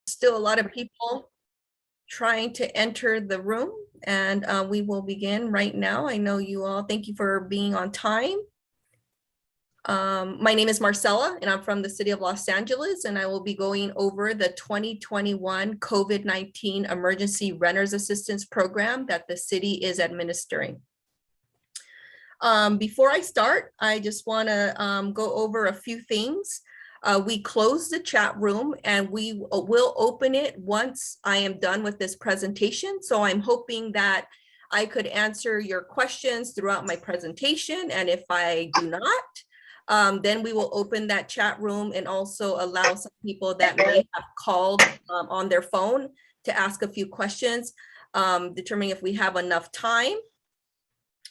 Still a lot of people trying to enter the room, and we will begin right now. I know you all, thank you for being on time. My name is Marcella, and I'm from the city of Los Angeles, and I will be going over the 2021 COVID-19 Emergency Renters Assistance Program that the city is administering. Before I start, I just want to go over a few things. We closed the chat room and we will open it once I am done with this presentation. So I'm hoping that I could answer your questions throughout my presentation. And if I do not, then we will open that chat room and also allow some people that may have called on their phone to ask a few questions, determining if we have enough time.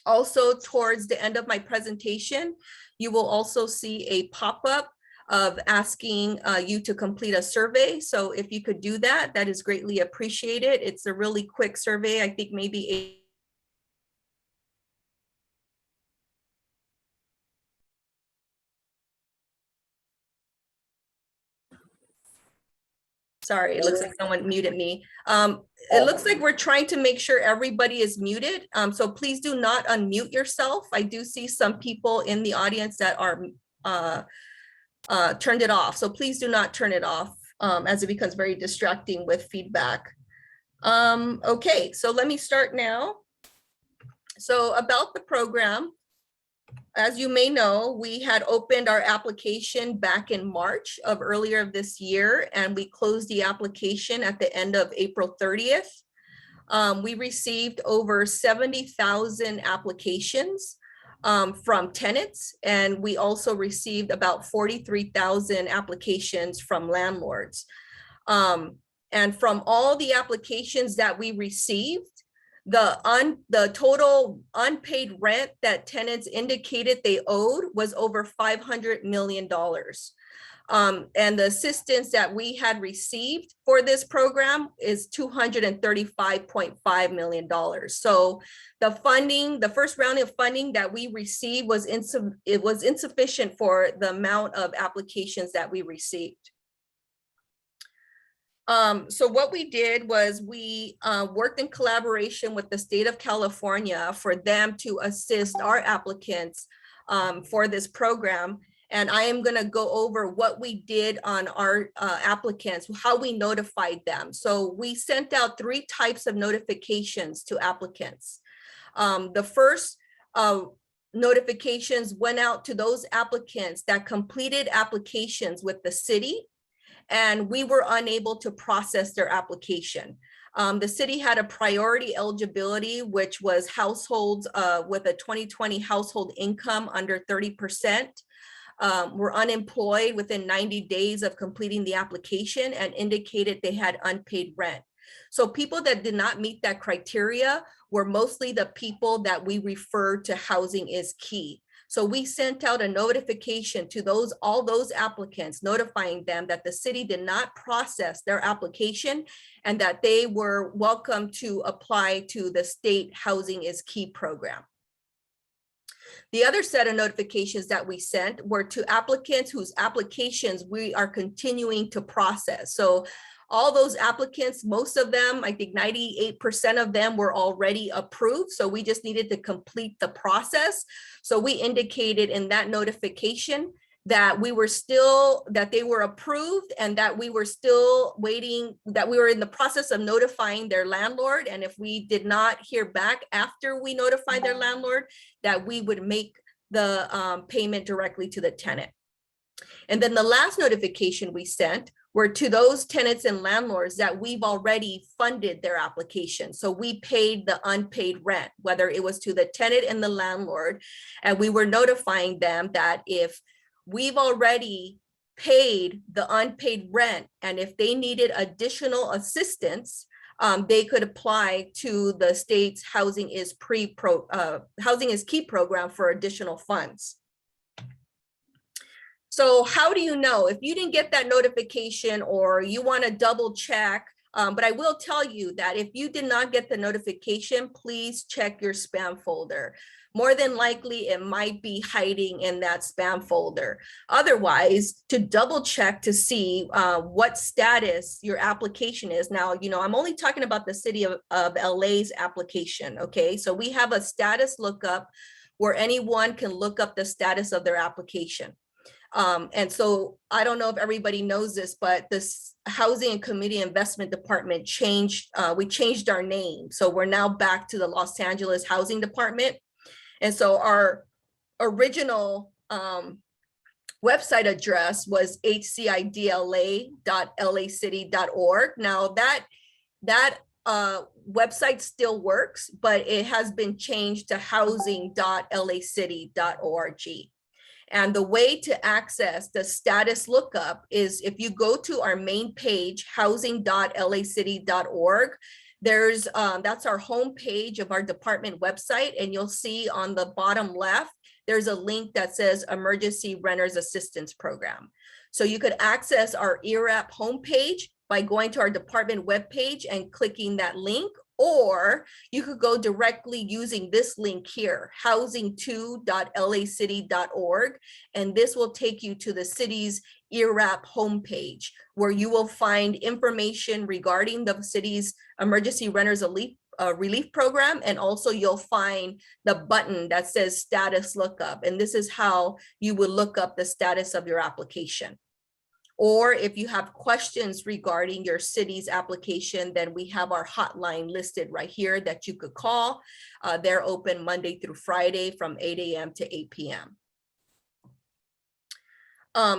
Also, towards the end of my presentation, you will also see a pop-up of asking you to complete a survey. So if you could do that, that is greatly appreciated. It's a really quick survey. I think maybe Sorry, it looks like someone muted me. It looks like we're trying to make sure everybody is muted. So please do not unmute yourself. I do see some people in the audience that are turned it off. So please do not turn it off as it becomes very distracting with feedback. Okay, so let me start now. So about the program, as you may know, we had opened our application back in March of earlier of this year, and we closed the application at the end of April 30th. We received over 70,000 applications from tenants, and we also received about 43,000 applications from landlords. And from all the applications that we received, the total unpaid rent that tenants indicated they owed was over $500 million. And the assistance that we had received for this program is $235.5 million. So the funding, the first round of funding that we received was insufficient for the amount of applications that we received. So what we did was we worked in collaboration with the state of California for them to assist our applicants for this program. And I am going to go over what we did on our applicants, how we notified them. So we sent out 3 types of notifications to applicants. The first notifications went out to those applicants that completed applications with the city, and we were unable to process their application. The city had a priority eligibility, which was households with a 2020 household income under 30%. Were unemployed within 90 days of completing the application and indicated they had unpaid rent. So people that did not meet that criteria were mostly the people that we referred to Housing is Key. So we sent out a notification to all those applicants, notifying them that the city did not process their application and that they were welcome to apply to the state Housing is Key program. The other set of notifications that we sent were to applicants whose applications we are continuing to process. So all those applicants, most of them, I think 98% of them were already approved. So we just needed to complete the process. So we indicated in that notification that we were still, that they were approved and that we were still waiting, that we were in the process of notifying their landlord. And if we did not hear back after we notified their landlord, that we would make the payment directly to the tenant. And then the last notification we sent were to those tenants and landlords that we've already funded their application. So we paid the unpaid rent, whether it was to the tenant and the landlord, and we were notifying them that if we've already paid the unpaid rent, and if they needed additional assistance, they could apply to the state's Housing is Key program for additional funds. So how do you know if you didn't get that notification, or you want to double check But I will tell you that if you did not get the notification, please check your spam folder. More than likely, it might be hiding in that spam folder. Otherwise, to double check to see what status your application is. Now, I'm only talking about the city of LA's application, okay? So we have a status lookup where anyone can look up the status of their application. And so I don't know if everybody knows this, but this Housing and Community Investment Department we changed our name. So we're now back to the Los Angeles Housing Department. And so our original website address was hcidla.lacity.org. Now that website still works, but it has been changed to housing.lacity.org. And the way to access the status lookup is if you go to our main page, housing.lacity.org, that's our home page of our department website. And you'll see on the bottom left, there's a link that says Emergency Renters Assistance Program. So you could access our ERAP homepage by going to our department webpage and clicking that link, or you could go directly using this link here, housing2.lacity.org, and this will take you to the city's ERAP homepage, where you will find information regarding the city's Emergency Renters Relief Program, and also you'll find the button that says status lookup, and this is how you would look up the status of your application. Or if you have questions regarding your city's application, then we have our hotline listed right here that you could call. They're open Monday through Friday from 8 a.m. to 8 p.m.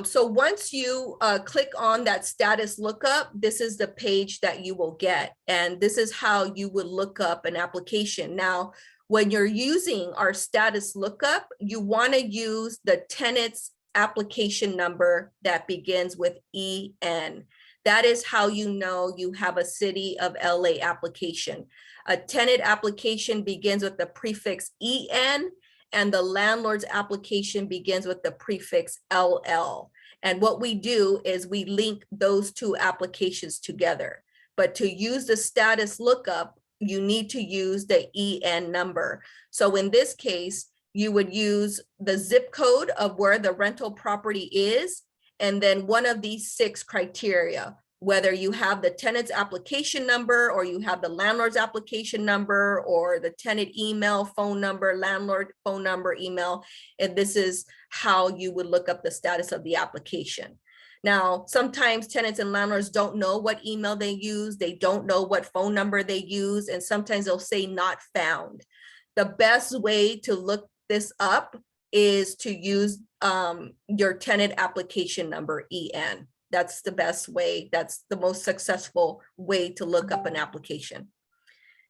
So once you click on that status lookup, this is the page that you will get. And this is how you would look up an application. Now, when you're using our status lookup, you want to use the tenant's application number that begins with EN. That is how you know you have a City of LA application. A tenant application begins with the prefix EN, and the landlord's application begins with the prefix LL. And what we do is we link those two applications together. But to use the status lookup, you need to use the EN number. So in this case, you would use the zip code of where the rental property is, and then one of these 6 criteria, whether you have the tenant's application number, or you have the landlord's application number, or the tenant email, phone number, landlord phone number, email, and this is how you would look up the status of the application. Now, sometimes tenants and landlords don't know what email they use, they don't know what phone number they use, and sometimes they'll say not found. The best way to look this up is to use your tenant application number, EN. That's the best way. That's the most successful way to look up an application.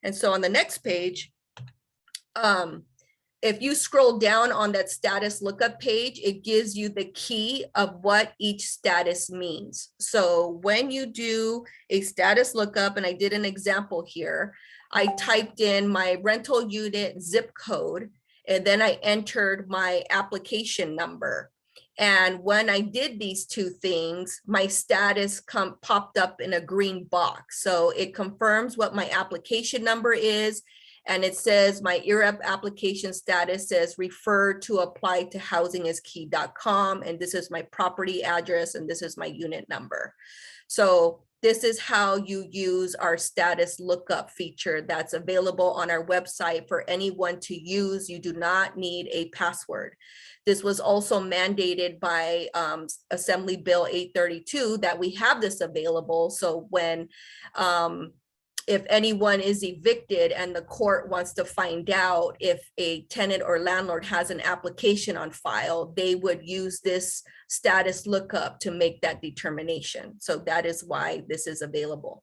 And so on the next page, if you scroll down on that status lookup page, it gives you the key of what each status means. So when you do a status lookup, and I did an example here, I typed in my rental unit zip code, and then I entered my application number. And when I did these 2 things, my status popped up in a green box. So it confirms what my application number is. And it says my ERAP application status says refer to apply to housingiskey.com. And this is my property address, and this is my unit number. So this is how you use our status lookup feature that's available on our website for anyone to use. You do not need a password. This was also mandated by Assembly Bill 832 that we have this available. So when if anyone is evicted and the court wants to find out if a tenant or landlord has an application on file, they would use this status lookup to make that determination. So that is why this is available.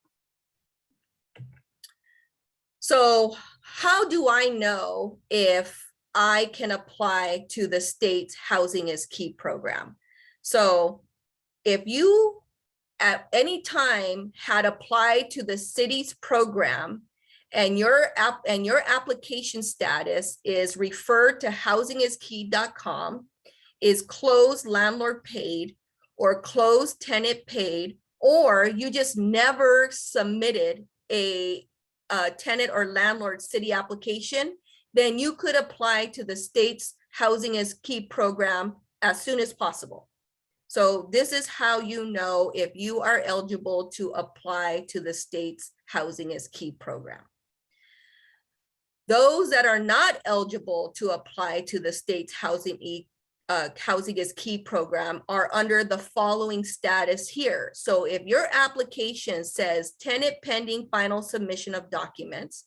So how do I know if I can apply to the state's Housing is Key program? So if you at any time had applied to the city's program and your application status is referred to housingiskey.com, is closed landlord paid, or closed tenant paid, or you just never submitted a tenant or landlord city application, then you could apply to the state's Housing is Key program as soon as possible. So this is how you know if you are eligible to apply to the state's Housing is Key program. Those that are not eligible to apply to the state's Housing is Key program are under the following status here. So if your application says tenant pending final submission of documents,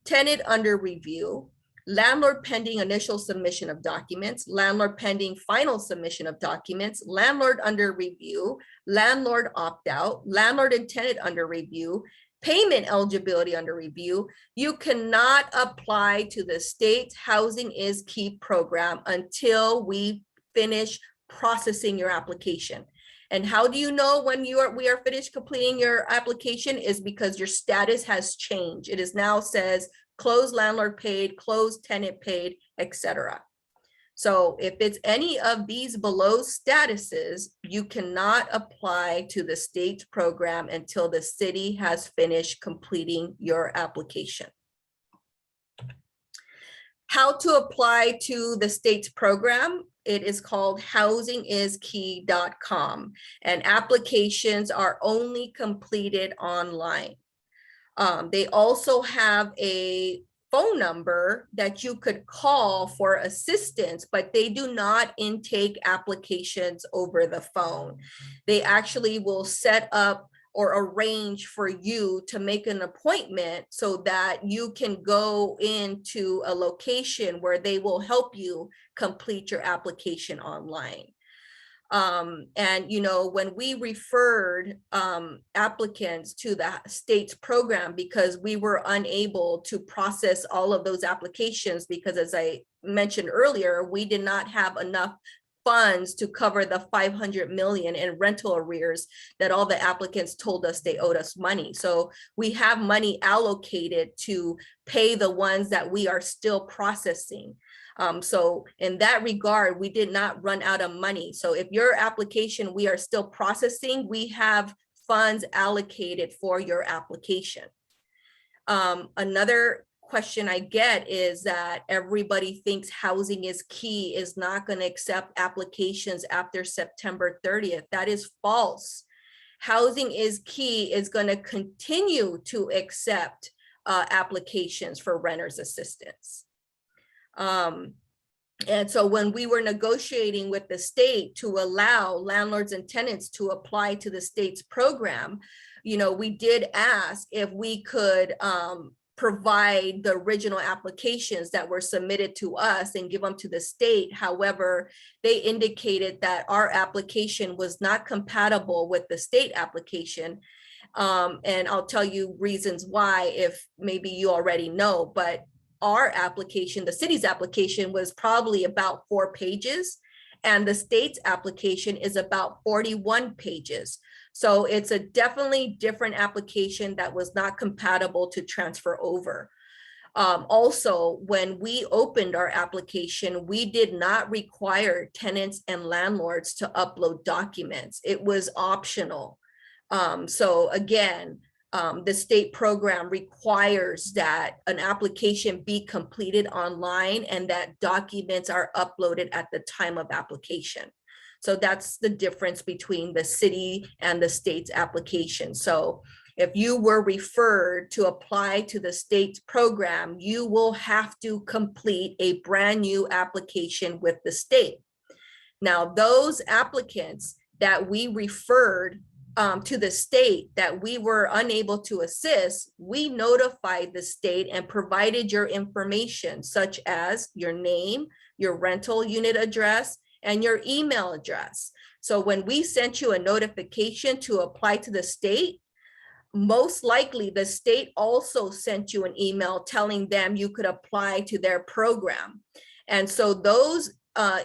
tenant under review, landlord pending initial submission of documents, landlord pending final submission of documents, landlord under review, landlord opt-out, landlord and tenant under review, payment eligibility under review, you cannot apply to the state's Housing is Key program until we finish processing your application. And how do you know when we are finished completing your application is because your status has changed. It is now says closed landlord paid, closed tenant paid, etc. So if it's any of these below statuses, you cannot apply to the state's program until the city has finished completing your application. How to apply to the state's program? It is called housingiskey.com, and applications are only completed online. They also have a phone number that you could call for assistance, but they do not intake applications over the phone. They actually will set up or arrange for you to make an appointment so that you can go into a location where they will help you complete your application online. And, you know, when we referred applicants to the state's program because we were unable to process all of those applications because, as I mentioned earlier, we did not have enough funds to cover the 500 million in rental arrears that all the applicants told us they owed us money. So we have money allocated to pay the ones that we are still processing. So in that regard, we did not run out of money. So if your application we are still processing, we have funds allocated for your application. Another question I get is that everybody thinks Housing is Key is not going to accept applications after September 30th. That is false. Housing is Key is going to continue to accept applications for renters assistance. And so when we were negotiating with the state to allow landlords and tenants to apply to the state's program, you know, we did ask if we could provide the original applications that were submitted to us and give them to the state. However, they indicated that our application was not compatible with the state application. And I'll tell you reasons why if maybe you already know, but our application, the city's application, was probably about 4 pages, and the state's application is about 41 pages. So it's a definitely different application that was not compatible to transfer over. Also, when we opened our application, we did not require tenants and landlords to upload documents. It was optional. So again, the state program requires that an application be completed online and that documents are uploaded at the time of application. So that's the difference between the city and the state's application. So if you were referred to apply to the state's program, you will have to complete a brand new application with the state. Now, those applicants that we referred to the state that we were unable to assist, we notified the state and provided your information, such as your name, your rental unit address, and your email address. So when we sent you a notification to apply to the state, most likely the state also sent you an email telling them you could apply to their program. And so those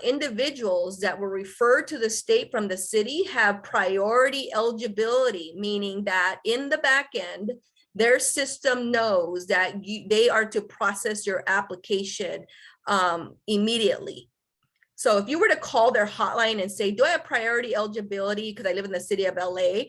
individuals that were referred to the state from the city have priority eligibility, meaning that in the back end, their system knows that they are to process your application immediately. So if you were to call their hotline and say, do I have priority eligibility because I live in the city of LA?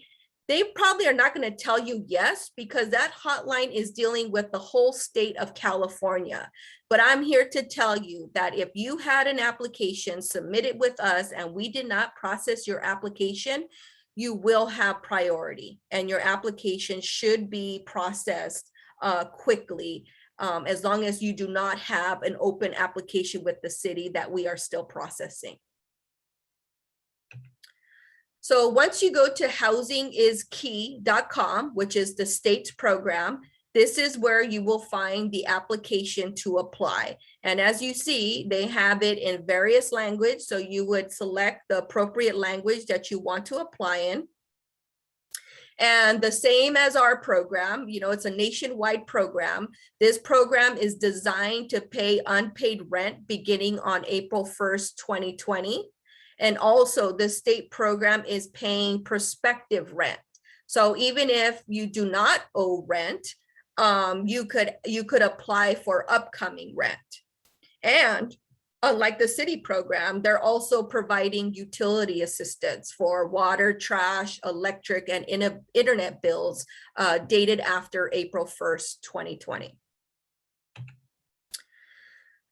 They probably are not going to tell you yes, because that hotline is dealing with the whole state of California. But I'm here to tell you that if you had an application submitted with us and we did not process your application, you will have priority, and your application should be processed quickly, as long as you do not have an open application with the city that we are still processing. So once you go to housingiskey.com, which is the state's program, this is where you will find the application to apply. And as you see, they have it in various language. So you would select the appropriate language that you want to apply in. And the same as our program, you know, it's a nationwide program. This program is designed to pay unpaid rent beginning on April 1st, 2020. And also the state program is paying prospective rent. So even if you do not owe rent, you could apply for upcoming rent. And unlike the city program, they're also providing utility assistance for water, trash, electric, and internet bills dated after April 1st, 2020.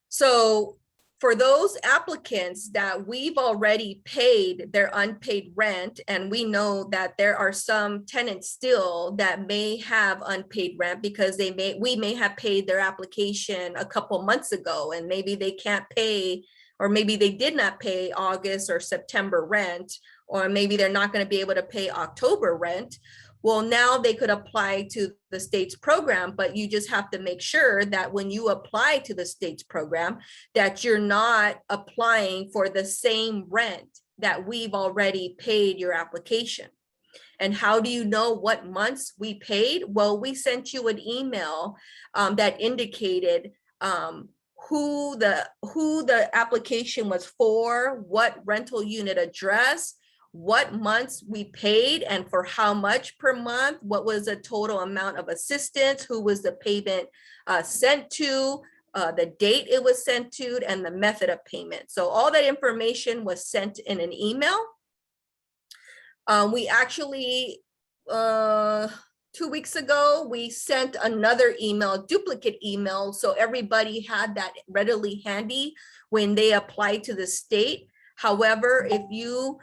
So for those applicants that we've already paid their unpaid rent, and we know that there are some tenants still that may have unpaid rent because we may have paid their application a couple months ago, and maybe they can't pay, or maybe they did not pay August or September rent, or maybe they're not going to be able to pay October rent. Well, now they could apply to the state's program, but you just have to make sure that when you apply to the state's program, that you're not applying for the same rent that we've already paid your application. And how do you know what months we paid? Well, we sent you an email that indicated who the application was for, what rental unit address, what months we paid, and for how much per month, what was the total amount of assistance, who was the payment sent to, the date it was sent to, and the method of payment. So all that information was sent in an email. We actually, 2 weeks ago, we sent another email, duplicate email, so everybody had that readily handy when they applied to the state. However, if you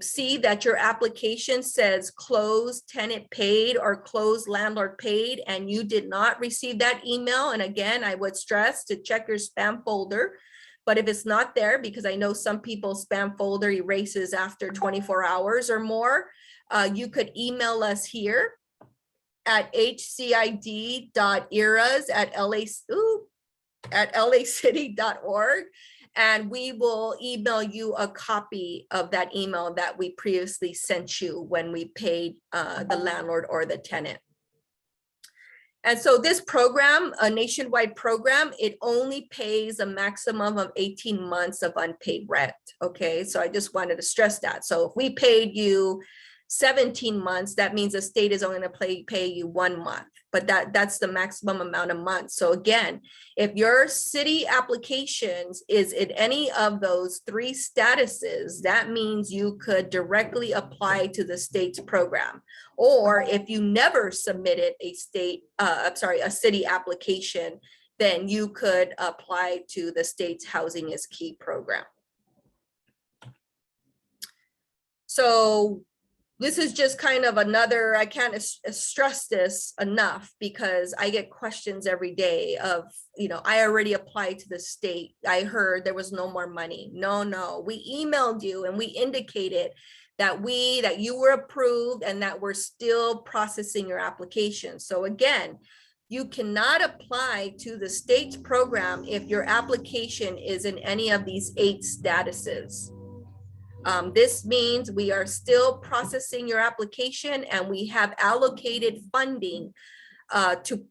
see that your application says closed tenant paid or closed landlord paid, and you did not receive that email, and again, I would stress to check your spam folder. But if it's not there, because I know some people's spam folder erases after 24 hours or more, you could email us here at hcid.eras@lacity.org. And we will email you a copy of that email that we previously sent you when we paid the landlord or the tenant. And so this program, a nationwide program, it only pays a maximum of 18 months of unpaid rent. Okay, so I just wanted to stress that. So if we paid you 17 months, that means the state is only going to pay you 1 month, but that's the maximum amount of months. So again, if your city applications is in any of those 3 statuses, that means you could directly apply to the state's program. Or if you never submitted a city application, then you could apply to the state's Housing is Key program. So this is just kind of another, I can't stress this enough, because I get questions every day of, you know, I already applied to the state. I heard there was no more money. No, we emailed you and we indicated that you were approved and that we're still processing your application. So again, you cannot apply to the state's program if your application is in any of these 8 statuses. This means we are still processing your application, and we have allocated funding to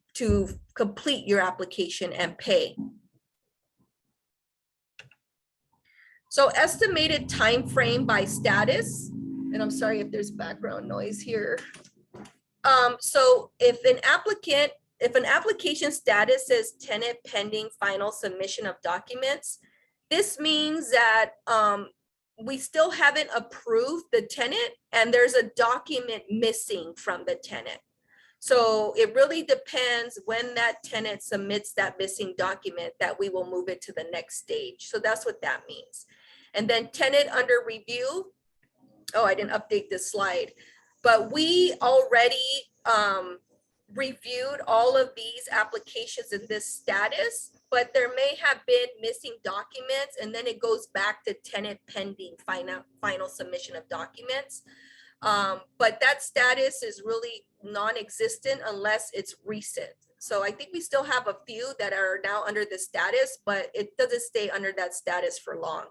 complete your application and pay. So estimated time frame by status, and I'm sorry if there's background noise here. So if an application status says tenant pending final submission of documents, this means that we still haven't approved the tenant, and there's a document missing from the tenant. So it really depends when that tenant submits that missing document that we will move it to the next stage. So that's what that means. And then tenant under review. Oh, I didn't update this slide, but we already reviewed all of these applications in this status, but there may have been missing documents, and then it goes back to tenant pending final submission of documents. But that status is really non-existent unless it's recent. So I think we still have a few that are now under the status, but it doesn't stay under that status for long.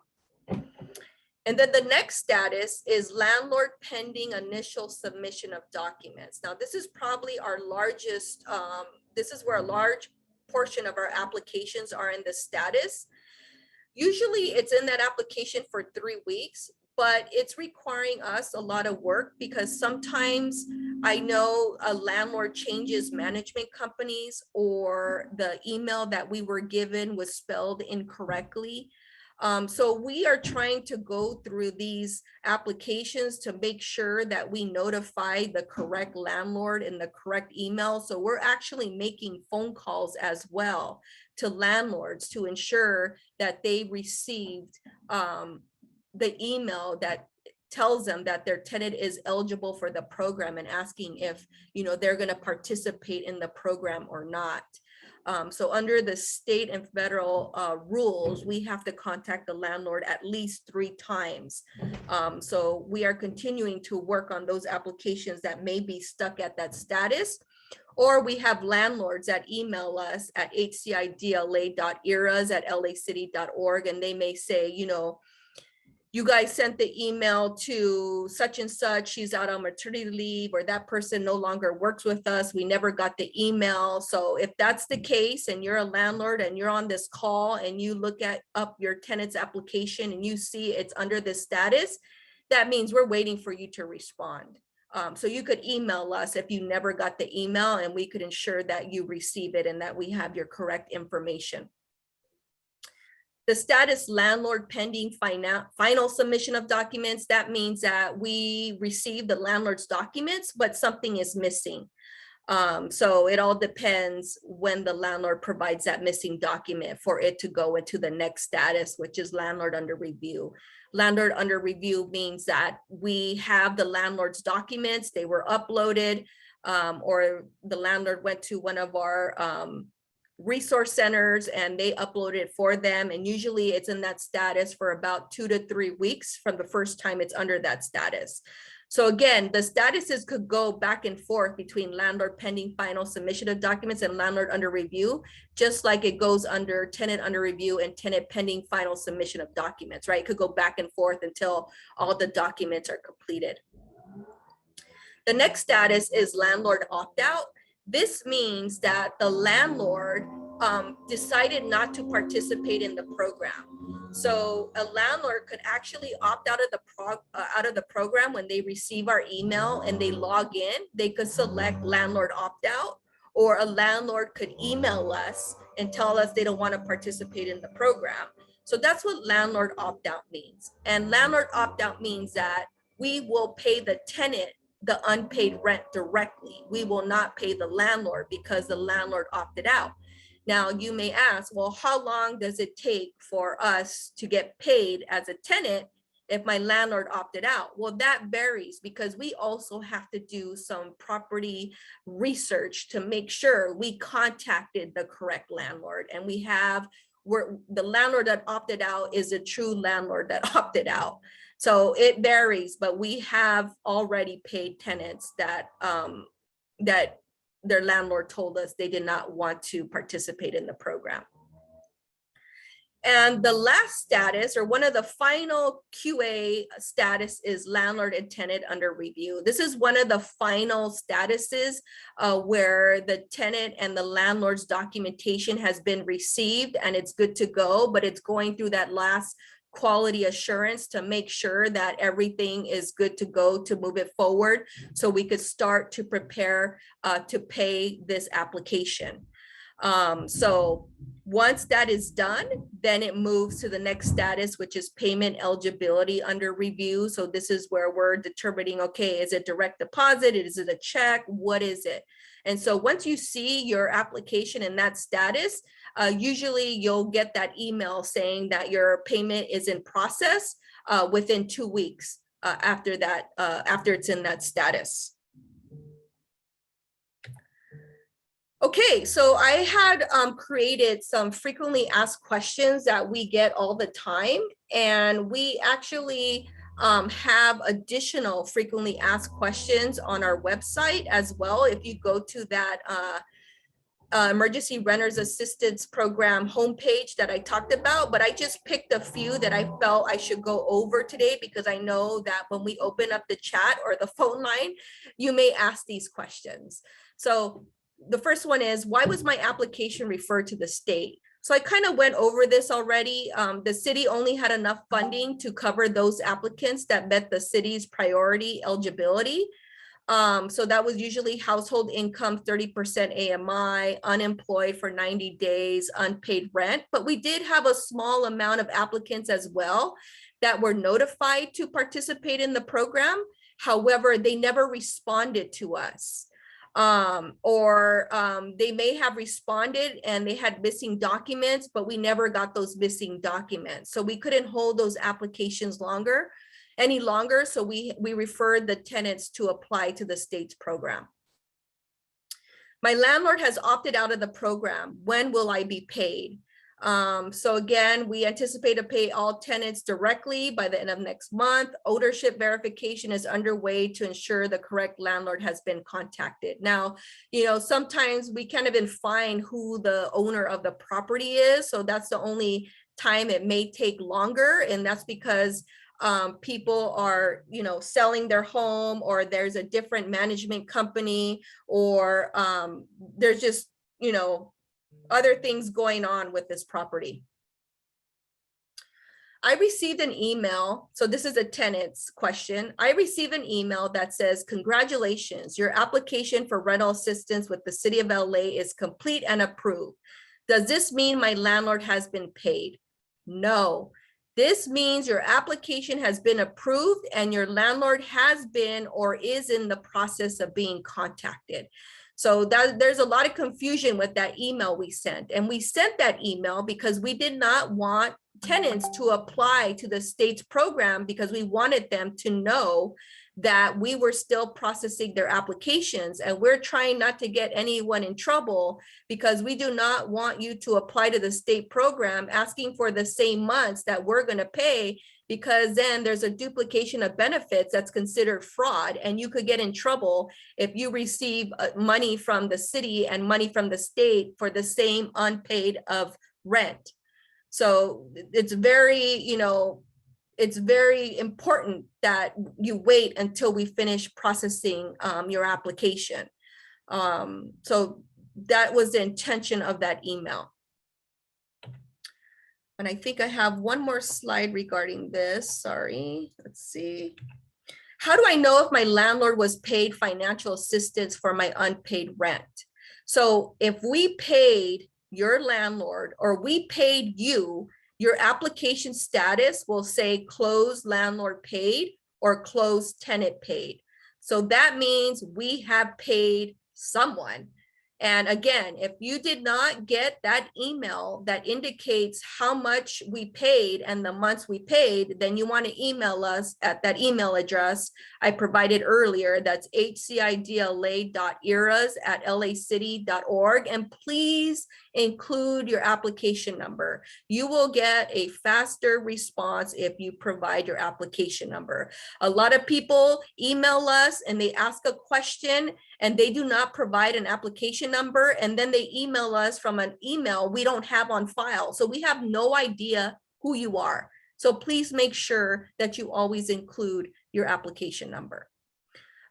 And then the next status is landlord pending initial submission of documents. Now, this is probably our largest, this is where a large portion of our applications are in the status. Usually it's in that application for 3 weeks, but it's requiring us a lot of work because sometimes I know a landlord changes management companies, or the email that we were given was spelled incorrectly. So we are trying to go through these applications to make sure that we notify the correct landlord in the correct email. So we're actually making phone calls as well to landlords to ensure that they received the email that tells them that their tenant is eligible for the program, and asking if, you know, they're going to participate in the program or not. So under the state and federal rules, we have to contact the landlord at least 3 times. So we are continuing to work on those applications that may be stuck at that status. Or we have landlords that email us at hcidla.eras@lacity.org, and they may say, you know, you guys sent the email to such and such, she's out on maternity leave, or that person no longer works with us, we never got the email. So if that's the case and you're a landlord and you're on this call and you look up your tenant's application and you see it's under this status, that means we're waiting for you to respond. So you could email us if you never got the email, and we could ensure that you receive it and that we have your correct information. The status landlord pending final submission of documents, that means that we received the landlord's documents, but something is missing. So it all depends when the landlord provides that missing document for it to go into the next status, which is landlord under review. Landlord under review means that we have the landlord's documents, they were uploaded, or the landlord went to one of our resource centers and they uploaded it for them. And usually it's in that status for about 2 to 3 weeks from the first time it's under that status. So again, the statuses could go back and forth between landlord pending final submission of documents and landlord under review, just like it goes under tenant under review and tenant pending final submission of documents, right? It could go back and forth until all the documents are completed. The next status is landlord opt-out. This means that the landlord decided not to participate in the program. So a landlord could actually opt out of the program when they receive our email and they log in. They could select landlord opt out, or a landlord could email us and tell us they don't want to participate in the program. So that's what landlord opt out means. And landlord opt out means that we will pay the tenant the unpaid rent directly. We will not pay the landlord because the landlord opted out. Now you may ask, well, how long does it take for us to get paid as a tenant if my landlord opted out? Well, that varies because we also have to do some property research to make sure we contacted the correct landlord, and the landlord that opted out is a true landlord that opted out. So it varies, but we have already paid tenants that that their landlord told us they did not want to participate in the program. And the last status, or one of the final QA status, is landlord and tenant under review. This is one of the final statuses where the tenant and the landlord's documentation has been received and it's good to go, but it's going through that last quality assurance to make sure that everything is good to go to move it forward so we could start to prepare to pay this application. So once that is done, then it moves to the next status, which is payment eligibility under review. So this is where we're determining, okay, is it direct deposit? Is it a check? What is it? And so once you see your application in that status, usually you'll get that email saying that your payment is in process within 2 weeks after that, after it's in that status. Okay, so I had created some frequently asked questions that we get all the time, and we actually have additional frequently asked questions on our website as well. If you go to that Emergency Renters Assistance Program homepage that I talked about, but I just picked a few that I felt I should go over today because I know that when we open up the chat or the phone line, you may ask these questions. So the first one is, why was my application referred to the state? So I kind of went over this already. The city only had enough funding to cover those applicants that met the city's priority eligibility. So that was usually household income, 30% AMI, unemployed for 90 days, unpaid rent. But we did have a small amount of applicants as well that were notified to participate in the program. However, they never responded to us. They may have responded and they had missing documents, but we never got those missing documents. So we couldn't hold those applications any longer. So we referred the tenants to apply to the state's program. My landlord has opted out of the program. When will I be paid? So again, we anticipate to pay all tenants directly by the end of next month. Ownership verification is underway to ensure the correct landlord has been contacted. Now, sometimes we can't even find who the owner of the property is. So that's the only time it may take longer. And that's because people are, selling their home, or there's a different management company, or there's just, other things going on with this property. I received an email. So this is a tenant's question. I received an email that says, congratulations, your application for rental assistance with the City of LA is complete and approved. Does this mean my landlord has been paid? No. This means your application has been approved and your landlord has been or is in the process of being contacted. So there's a lot of confusion with that email we sent. And we sent that email because we did not want tenants to apply to the state's program, because we wanted them to know that we were still processing their applications, and we're trying not to get anyone in trouble, because we do not want you to apply to the state program asking for the same months that we're going to pay, because then there's a duplication of benefits that's considered fraud, and you could get in trouble if you receive money from the city and money from the state for the same unpaid of rent. So it's very, it's very important that you wait until we finish processing your application. So that was the intention of that email. And I think I have one more slide regarding this. Sorry, let's see. How do I know if my landlord was paid financial assistance for my unpaid rent? So if we paid your landlord, or we paid you, your application status will say closed landlord paid or closed tenant paid. So that means we have paid someone. And again, if you did not get that email that indicates how much we paid and the months we paid, then you want to email us at that email address I provided earlier. That's hcidla.eras@lacity.org. And please include your application number. You will get a faster response if you provide your application number. A lot of people email us and they ask a question and they do not provide an application number, and then they email us from an email we don't have on file. So we have no idea who you are. So please make sure that you always include your application number.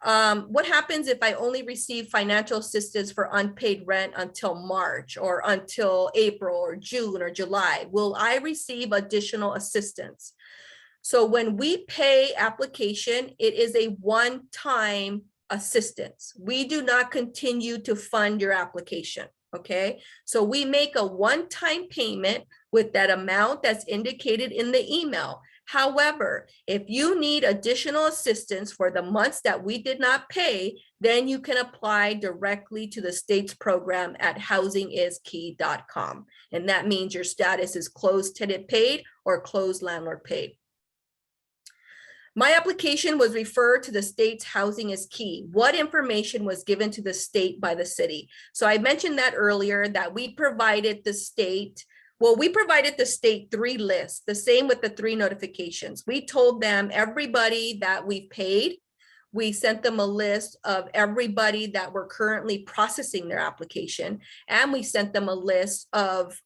What happens if I only receive financial assistance for unpaid rent until March, or until April or June or July? Will I receive additional assistance? So when we pay application, it is a one-time assistance. We do not continue to fund your application. Okay, so we make a one-time payment with that amount that's indicated in the email. However, if you need additional assistance for the months that we did not pay, then you can apply directly to the state's program at housingiskey.com. And that means your status is closed tenant paid or closed landlord paid. My application was referred to the state's Housing is Key. What information was given to the state by the city? So I mentioned that earlier, that we provided the state, well, we provided the state 3 lists, the same with the 3 notifications. We told them everybody that we've paid. We sent them a list of everybody that were currently processing their application. And we sent them a list of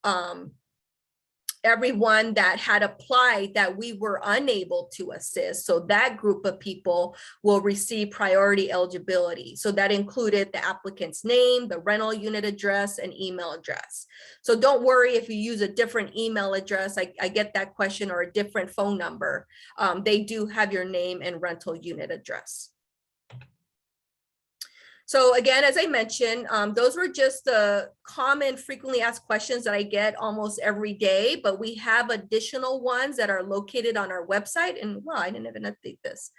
everyone that had applied that we were unable to assist. So that group of people will receive priority eligibility. So that included the applicant's name, the rental unit address, and email address. So don't worry if you use a different email address. I get that question, or a different phone number. They do have your name and rental unit address. So again, as I mentioned, those were just the common frequently asked questions that I get almost every day, but we have additional ones that are located on our website. And well, I didn't even update this,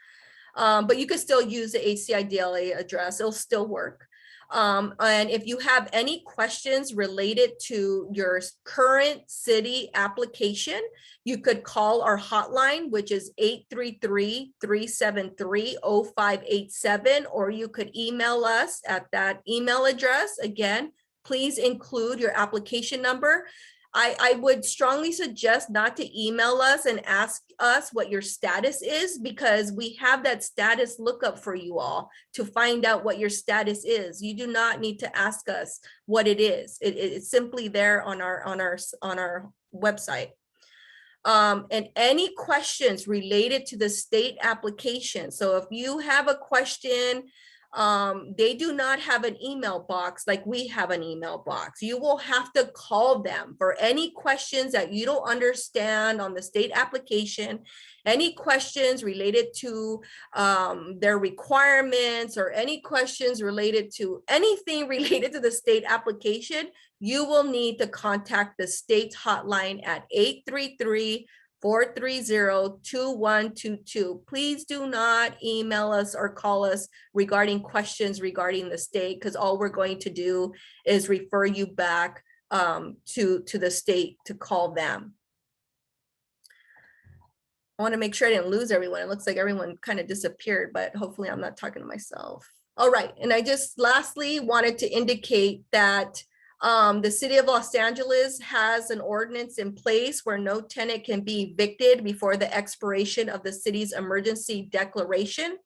but you can still use the HCIDLA address, it'll still work. And if you have any questions related to your current city application, you could call our hotline, which is 833-373-0587, or you could email us at that email address. Again, please include your application number. I would strongly suggest not to email us and ask us what your status is, because we have that status lookup for you all to find out what your status is. You do not need to ask us what it is. It's simply there on our website. And any questions related to the state application. So if you have a question, they do not have an email box like we have an email box. You will have to call them for any questions that you don't understand on the state application, any questions related to their requirements, or any questions related to anything related to the state application. You will need to contact the state hotline at 833-430-2122. Please do not email us or call us regarding questions regarding the state, because all we're going to do is refer you back to the state to call them. I want to make sure I didn't lose everyone. It looks like everyone kind of disappeared, but hopefully I'm not talking to myself. All right, and I just lastly wanted to indicate that the city of Los Angeles has an ordinance in place where no tenant can be evicted before the expiration of the city's emergency declaration.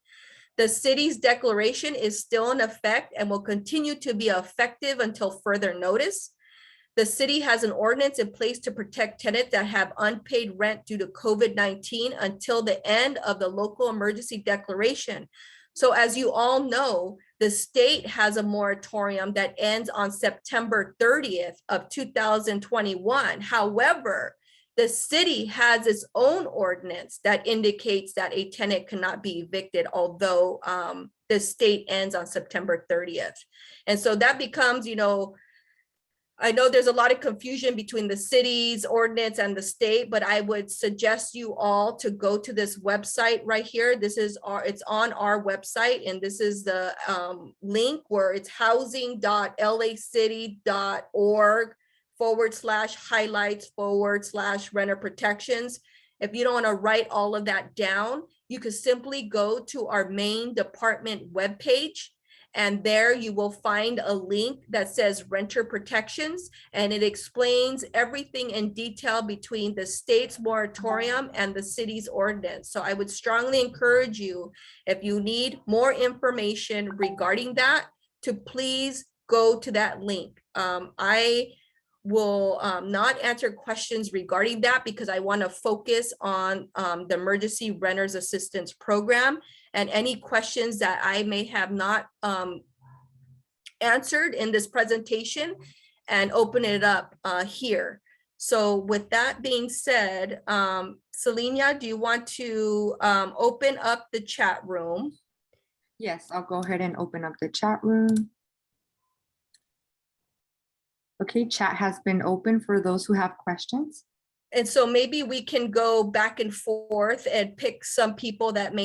The city's declaration is still in effect and will continue to be effective until further notice. The city has an ordinance in place to protect tenants that have unpaid rent due to COVID-19 until the end of the local emergency declaration. So as you all know, the state has a moratorium that ends on September 30th of 2021. However, the city has its own ordinance that indicates that a tenant cannot be evicted, although the state ends on September 30th. And so that becomes, I know there's a lot of confusion between the city's ordinance and the state, but I would suggest you all to go to this website right here. It's on our website, and this is the link where it's housing.lacity.org/highlights/renter protections. If you don't want to write all of that down, you could simply go to our main department webpage. And there you will find a link that says renter protections, and it explains everything in detail between the state's moratorium and the city's ordinance. So I would strongly encourage you, if you need more information regarding that, to please go to that link. I will not answer questions regarding that because I want to focus on the Emergency Renters Assistance Program, and any questions that I may have not answered in this presentation, and open it up here. So with that being said, Selena, do you want to open up the chat room? Yes, I'll go ahead and open up the chat room. Okay, chat has been open for those who have questions. And so maybe we can go back and forth and pick some people that may